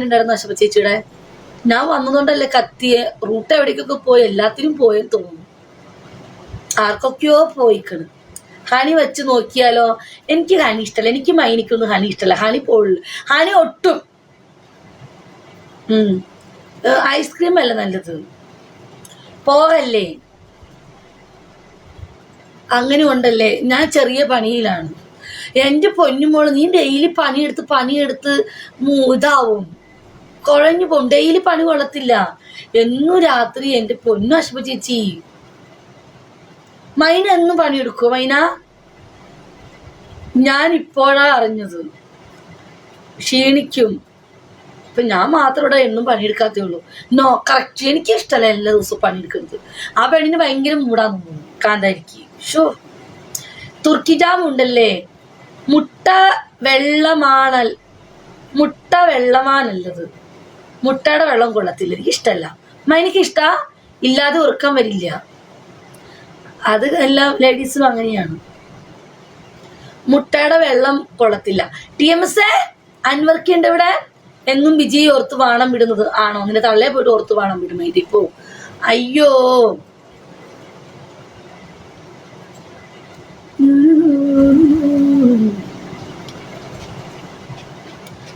ഉണ്ടായിരുന്നു അശോക ചേച്ചിയുടെ. ഞാൻ വന്നതുകൊണ്ടല്ലേ കത്തിയെ റൂട്ട് എവിടേക്കൊക്കെ പോയി, എല്ലാത്തിനും പോയെന്ന് തോന്നുന്നു. ആർക്കൊക്കെയോ പോയിക്കണ്. ഹണി വെച്ച് നോക്കിയാലോ? എനിക്ക് ഹണി ഇഷ്ടമല്ല, എനിക്ക് മൈനിക്കൊന്നും ഹണി ഇഷ്ടമല്ല. ഹണി പോളു, ഹണി ഒട്ടും. ഐസ്ക്രീം അല്ല നല്ലത്, പോകല്ലേ. അങ്ങനെ ഉണ്ടല്ലേ. ഞാൻ ചെറിയ പണിയിലാണ്. എൻ്റെ പൊന്നുമോള്, നീ ഡെയിലി പണിയെടുത്ത് ഇതാവും, കുഴഞ്ഞു പോകും. ഡെയിലി പണി കൊള്ളത്തില്ല. എന്നും രാത്രി എൻ്റെ പൊന്നു അശോക ചേച്ചി. മൈന എന്നും പണിയെടുക്കുമോ മൈന? ഞാൻ ഇപ്പോഴാ അറിഞ്ഞത്. ക്ഷീണിക്കും. ഇപ്പൊ ഞാൻ മാത്രം ഇവിടെ എന്നും പണിയെടുക്കാത്തേ ഉള്ളൂ. No, correct. എനിക്ക് ഇഷ്ടമല്ല എല്ലാ ദിവസവും പണിയെടുക്കുന്നത്. ആ പെണ്ണിന് ഭയങ്കര മൂടാന്ന് തോന്നുന്നു, കാന്താരിക്ക്. ഷോ, തുർക്കി ജാം ഉണ്ടല്ലേ, മുട്ട വെള്ളമാനല്ലത്. മുട്ടയുടെ വെള്ളം കൊള്ളത്തില്ല, എനിക്ക് ഇഷ്ടമല്ല. എനിക്ക് ഇഷ്ട ഇല്ലാതെ ഉറക്കം വരില്ല. അത് എല്ലാ ലേഡീസിനും അങ്ങനെയാണ്. മുട്ടയുടെ വെള്ളം കൊള്ളത്തില്ല. TMS അൻവർക്ക് ഉണ്ട് ഇവിടെ. എന്നും വിജയ് ഓർത്ത് വാണം വിടുന്നത് ആണോ? നിന്റെ തള്ളയെ പോയിട്ട് ഓർത്ത് വാണം വിടും ഇതിപ്പോ. അയ്യോ,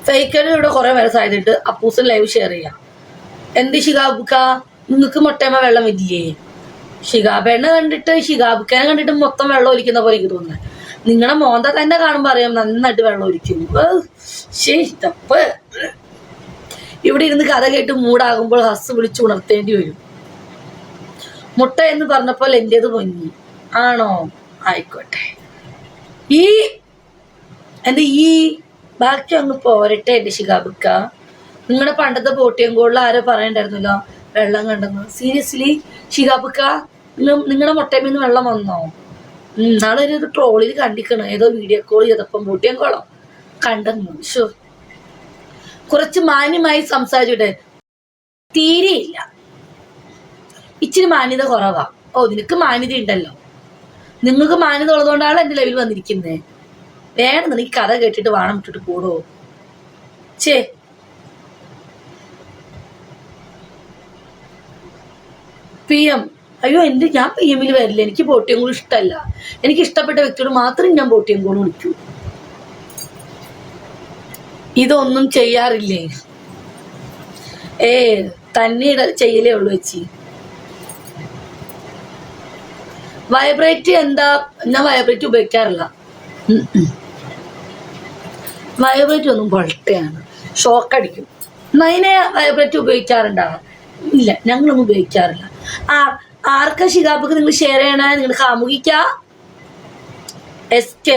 ഫേക്കറിൽ ഇവിടെ കുറെ വയസ്സായിട്ട് അപ്പൂസൻ ലൈവ് ഷെയർ ചെയ്യാം. എന്ത് ഷിഹാബുക്ക, നിങ്ങൾക്ക് മുട്ടയമ്മ വെള്ളം ഇല്ലേ? ഷിഹാബേനെ കണ്ടിട്ട് മൊത്തം വെള്ളം ഒലിക്കുന്ന പോലെ എനിക്ക് തോന്നുന്നത്. നിങ്ങളുടെ മോന്ത തന്നെ കാണുമ്പോ അറിയാം നന്നായിട്ട് വെള്ളം ഒലിക്കും. ശരിപ്പ് ഇവിടെ ഇരുന്ന് കഥ കേട്ട് മൂടാകുമ്പോൾ ഹസ് വിളിച്ച് ഉണർത്തേണ്ടി വരും. മുട്ട എന്ന് പറഞ്ഞപ്പോൾ എന്റേത് പൊങ്ങി. ആണോ? ആയിക്കോട്ടെ. ബാക്കി അങ്ങ് പോരട്ടെ എന്റെ ഷിഹാബുക്ക. നിങ്ങളുടെ പണ്ടത്തെ പോട്ടിയങ്കോളിൽ ആരോ പറയണ്ടായിരുന്നല്ലോ വെള്ളം കണ്ടെന്ന്. സീരിയസ്ലി ഷിഹാബുക്ക, നിങ്ങളുടെ മുട്ടയമ്മന്ന് വെള്ളം വന്നോ? നാളെ ഒരു ട്രോളിൽ കണ്ടിക്കണം, ഏതോ വീഡിയോ കോൾ ചെയ്തപ്പം പോട്ടിയങ്കോളം കണ്ടെന്നു. ഷോ, കുറച്ച് മാന്യമായി സംസാരിച്ചിട്ട് തീരെയില്ല. ഇച്ചിരി മാന്യത കുറവാ. ഓ, നിനക്ക് മാന്യത ഉണ്ടല്ലോ. നിങ്ങൾക്ക് മാന്യത ഉള്ളതുകൊണ്ടാണ് എന്റെ ലെവൽ വന്നിരിക്കുന്നത്. വേണം നീ കഥ കേട്ടിട്ട് വാണം ഇട്ടിട്ട് കൂടോ. ചേ, PM. അയ്യോ, ഞാൻ PM വരില്ല. എനിക്ക് പോട്ടിയങ്കോൾ ഇഷ്ടമല്ല. എനിക്ക് ഇഷ്ടപ്പെട്ട വ്യക്തിയോട് മാത്രം ഞാൻ പോട്ടിയങ്കോൾ വിളിക്കൂ. ഇതൊന്നും ചെയ്യാറില്ലേ? തന്നെ ചെയ്യലേ ഉള്ളു ചേച്ചി. വൈബ്രേറ്റ് എന്താ? ഞാൻ വൈബ്രേറ്റ് ഉപയോഗിക്കാറില്ല. വൈബ്രേറ്റ് ഒന്നും പൊളട്ടയാണ്, ഷോക്കടിക്കും. നൈനെ വൈബ്രേറ്റ് ഉപയോഗിക്കാറുണ്ടോ? ഇല്ല, ഞങ്ങളൊന്നും ഉപയോഗിക്കാറില്ല. ആർക്കാ ഷിഹാബുക്ക് നിങ്ങൾ ഷെയർ ചെയ്യണേ? നിങ്ങൾ കാമുകിക്ക? SK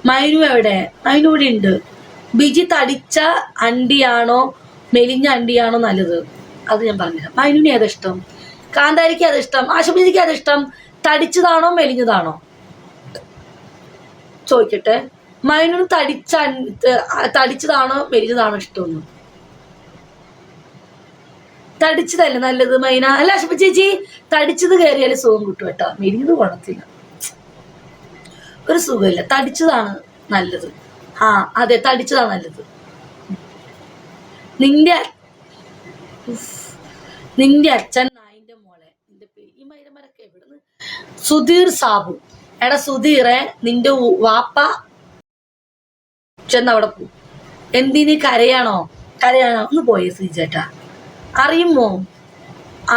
മൈനു എവിടെ? മൈനു ഇവിടെ ഉണ്ട്. ബിജി തടിച്ച അണ്ടിയാണോ മെലിഞ്ഞ അണ്ടിയാണോ നല്ലത്? അത് ഞാൻ പറഞ്ഞുതരാം. മൈനുവിന് ഏതാ ഇഷ്ടം? കാന്താരിക്ക് അത് ഇഷ്ടം? ആശുപത്രിക്ക് അത് ഇഷ്ടം? തടിച്ചതാണോ മെലിഞ്ഞതാണോ ചോദിക്കട്ടെ. മൈനുവിന് തടിച്ചതാണോ മെലിഞ്ഞതാണോ ഇഷ്ടമൊന്നും? തടിച്ചതല്ലേ നല്ലത് മൈന? അല്ല അശോക ചേച്ചി, തടിച്ചത് കയറിയാലും സുഖം കിട്ടും കേട്ടോ, മെലിഞ്ഞത് കുഴപ്പമില്ല, ഒരു സുഖമില്ല. തടിച്ചതാണ് നല്ലത്. അതെ, തടിച്ചതാണ് നല്ലത്. നിന്റെ അച്ഛൻ നായിന്റെ മോളെ, നിന്റെ പേര് ഈ മൈരന്മാരൊക്കെ എവിടുന്ന്? സുധീർ സാബു. എടാ സുധീറെ, നിന്റെ വാപ്പ ചെന്നവിടെ പോ. എന്തിന് കരയാണോ? ഒന്ന് പോയേ ശ്രീചേട്ടാ. അറിയുമോ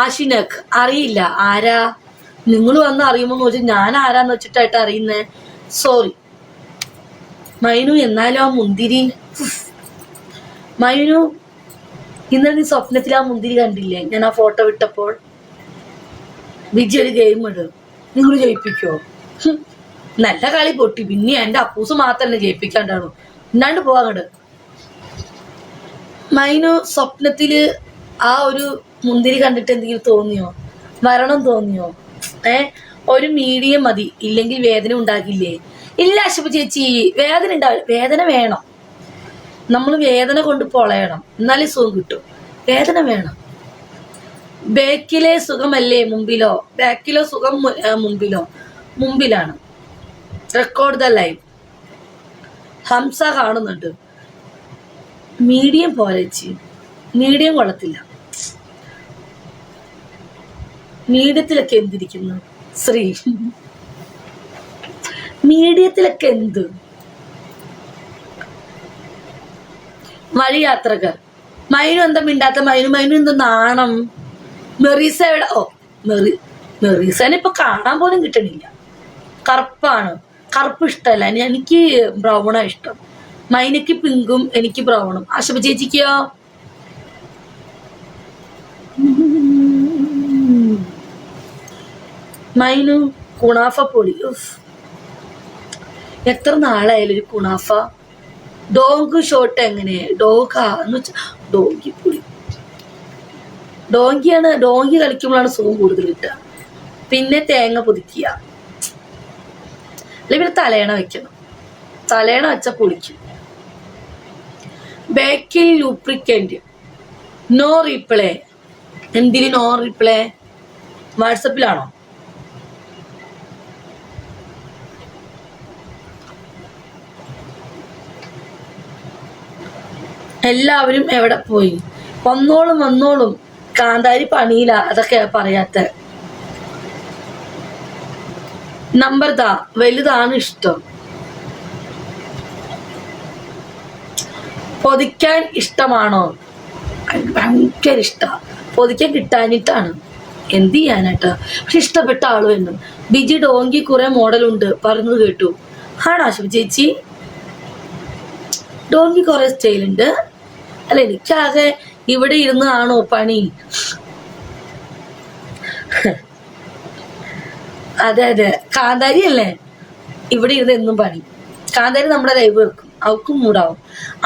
ആഷിനക്ക്? അറിയില്ല. ആരാ? നിങ്ങൾ വന്ന് അറിയുമോന്ന് ചോദിച്ചാൽ ഞാൻ ആരാന്ന് വെച്ചിട്ടായിട്ട് അറിയുന്നേ. സോറി മൈനു. എന്നാലും ആ മുന്തിരി, മൈനു ഇന്നലെ നീ സ്വപ്നത്തിൽ ആ മുന്തിരി കണ്ടില്ലേ? ഞാൻ ആ ഫോട്ടോ വിട്ടപ്പോൾ. വിജയ് ഒരു ഗെയിം ഇടും, നിങ്ങൾ ജയിപ്പിക്കോ? നല്ല കളി പൊട്ടി. പിന്നെ എന്റെ അപ്പൂസ് മാത്രം തന്നെ ജയിപ്പിക്കാണ്ടാണോ? ഇന്നാണ്ട് പോവാങ്ങട്. മൈനു സ്വപ്നത്തില് ആ ഒരു മുന്തിരി കണ്ടിട്ട് എന്തെങ്കിലും തോന്നിയോ? മരണം തോന്നിയോ? ഒരു മീഡിയം മതി, ഇല്ലെങ്കിൽ വേദന ഉണ്ടാകില്ലേ? ഇല്ല അശോക ചേച്ചി, വേദന ഉണ്ടാവില്ല. വേദന വേണം, നമ്മൾ വേദന കൊണ്ട് പൊളയണം, എന്നാലേ സുഖം കിട്ടും. വേദന വേണം. ബേക്കിലെ സുഖമല്ലേ മുമ്പിലോ? ബാക്കിലോ സുഖം മുമ്പിലാണ്. Record the live. ഹംസ കാണുന്നുണ്ട്. മീഡിയം പോലെ ചേച്ചി. മീഡിയം കൊള്ളത്തില്ല. മീഡിയത്തിലൊക്കെ എന്തിരിക്കുന്നു ശ്രീ? മീഡിയത്തിലൊക്കെ എന്ത്? വഴിയാത്രകർ. മൈനു എന്താ മിണ്ടാത്ത? മൈനു എന്താ നാണം? മെറീസ എവിടെ? ഓ മെറീസനെ ഇപ്പൊ കാണാൻ പോലും കിട്ടണില്ല. കറുപ്പാണ്. കറുപ്പ് ഇഷ്ടമല്ല, എനിക്ക് ബ്രൗണാ ഇഷ്ടം. മൈനയ്ക്ക് പിങ്കും എനിക്ക് ബ്രൗണും. ആശുപ ചേച്ചിക്കോ? മൈനു കുണാഫ പൊളി. എത്ര നാളായാലും ഒരു കുണാഫ. ഡോങ്ക് ഷോട്ട് എങ്ങനെ? ഡോഗാന്ന് വെച്ചാ ഡോങ്കി പൊളി. ഡോങ്കി കളിക്കുമ്പോഴാണ് സുഖം കൂടുതൽ കിട്ടുക. പിന്നെ തേങ്ങ പൊതിക്കുക, അല്ലെങ്കിൽ തലയണ വെക്കണം. തലയണ വെച്ചാൽ പൊളിക്കും. ബാക്കിൽ ലൂപ്രിക്കൻറ്റ്. No replay. എന്തിന് നോ റീപ്ലേ? വാട്സപ്പിലാണോ? എല്ലാവരും എവിടെ പോയി? വന്നോളും. കാന്താരി പണിയില്ല, അതൊക്കെ പറയാത്ത. നമ്പർ താ, വലുതാണ് ഇഷ്ടം. പൊതിക്കാൻ ഇഷ്ടമാണോ? ഭയങ്കര ഇഷ്ടമാണ്. പൊതിക്കാൻ കിട്ടാനിട്ടാണ്, എന്ത് ചെയ്യാനായിട്ടാ. പക്ഷെ ഇഷ്ടപ്പെട്ട ആള് വേണം. ബിജി ഡോങ്കി കുറെ മോഡലുണ്ട് പറഞ്ഞത് കേട്ടു. ആണോ ആശുപ ചേച്ചി? ഡോങ്കി കുറെ സ്റ്റൈലുണ്ട്. അല്ല, എനിക്കാകെ ഇവിടെ ഇരുന്ന് ആണോ പണി? അതെ, കാന്താരി അല്ലേ ഇവിടെ ഇരുന്ന് എന്നും പണി. കാന്താരി നമ്മുടെ ലൈവ് വെക്കും, അവൾക്കും മൂടാവും.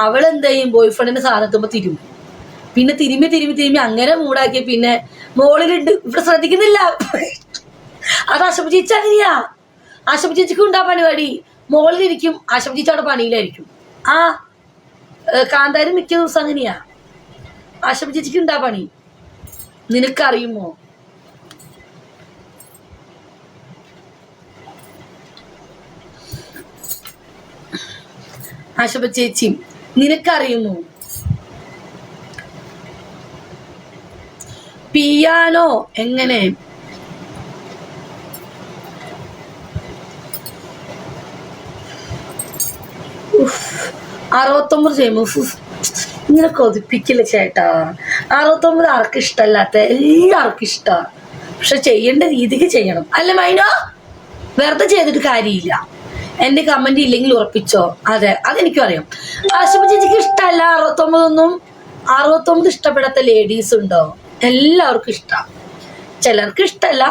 അവളെന്ത് ചെയ്യും? ബോയ് ഫ്രണ്ടിന്റെ സാധനത്തുമ്പോ തിരുമ്പും. പിന്നെ തിരുമ്പി അങ്ങനെ മൂടാക്കി. പിന്നെ മോളിലുണ്ട്, ഇവിടെ ശ്രദ്ധിക്കുന്നില്ല. അത് ആശുപ ചേച്ചി അങ്ങനെയാ. ആശുപ ചേച്ചിക്കും ഉണ്ടാ പരിപാടി. മോളിലിരിക്കും, ആശുപ ചേച്ചി അവിടെ പണിയിലായിരിക്കും. കാന്താരി മിക്ക ദിവസം അങ്ങനെയാ. ആശുപ ചേച്ചിക്ക് ഉണ്ടാ പണി, നിനക്കറിയുമോ? ആശുപ ചേച്ചി നിനക്കറിയുമോ? പിയാനോ എങ്ങനെ? അറുപത്തൊമ്പത് ചെയ്യുമ്പോ ഇങ്ങനെ കൊതിപ്പിക്കില്ല ചേട്ടാ. 69 ആർക്കും ഇഷ്ടമല്ലാത്ത എല്ലാവർക്കും ഇഷ്ടമാണ്. പക്ഷെ ചെയ്യേണ്ട രീതിക്ക് ചെയ്യണം, അല്ല മൈനോ? വെറുതെ ചെയ്തിട്ട് കാര്യമില്ല. എന്റെ കമന്റ് ഇല്ലെങ്കിൽ ഉറപ്പിച്ചോ. അതെ, അതെനിക്കും അറിയാം. ആശുപ ചേച്ചിക്ക് ഇഷ്ടമല്ല 69 ഇഷ്ടപ്പെടാത്ത ലേഡീസ് ഉണ്ടോ? എല്ലാവർക്കും ഇഷ്ടം. ചിലർക്ക് ഇഷ്ടമല്ല,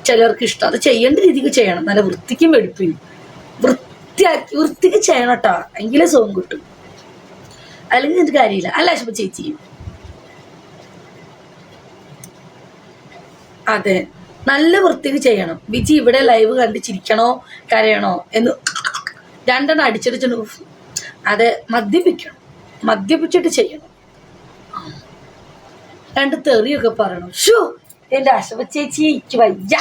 ചിലർക്ക് ഇഷ്ടം. അത് ചെയ്യേണ്ട രീതിക്ക് ചെയ്യണം, നല്ല വൃത്തിക്കും വെടുപ്പിനും. വൃത്തിക്ക് ചെയ്യണം കേട്ടോ, എങ്കിലേ സുഖം കിട്ടും. അല്ലെങ്കിൽ എന്നിട്ട് കാര്യമില്ല, അല്ല ആശുപ ചേച്ചി? അതെ, നല്ല വൃത്തിക്ക് ചെയ്യണം. ബിജി ഇവിടെ ലൈവ് കണ്ട് ചിരിക്കണോ കരയണോ എന്ന് 2 എണ്ണം അടിച്ചടിച്ചു. അതെ, മദ്യപിച്ചിട്ട് ചെയ്യണം. 2 തെറിയൊക്കെ പറയണം. ഷൂ, എന്റെ ആശുപ ചേച്ചി, എനിക്ക് വയ്യ.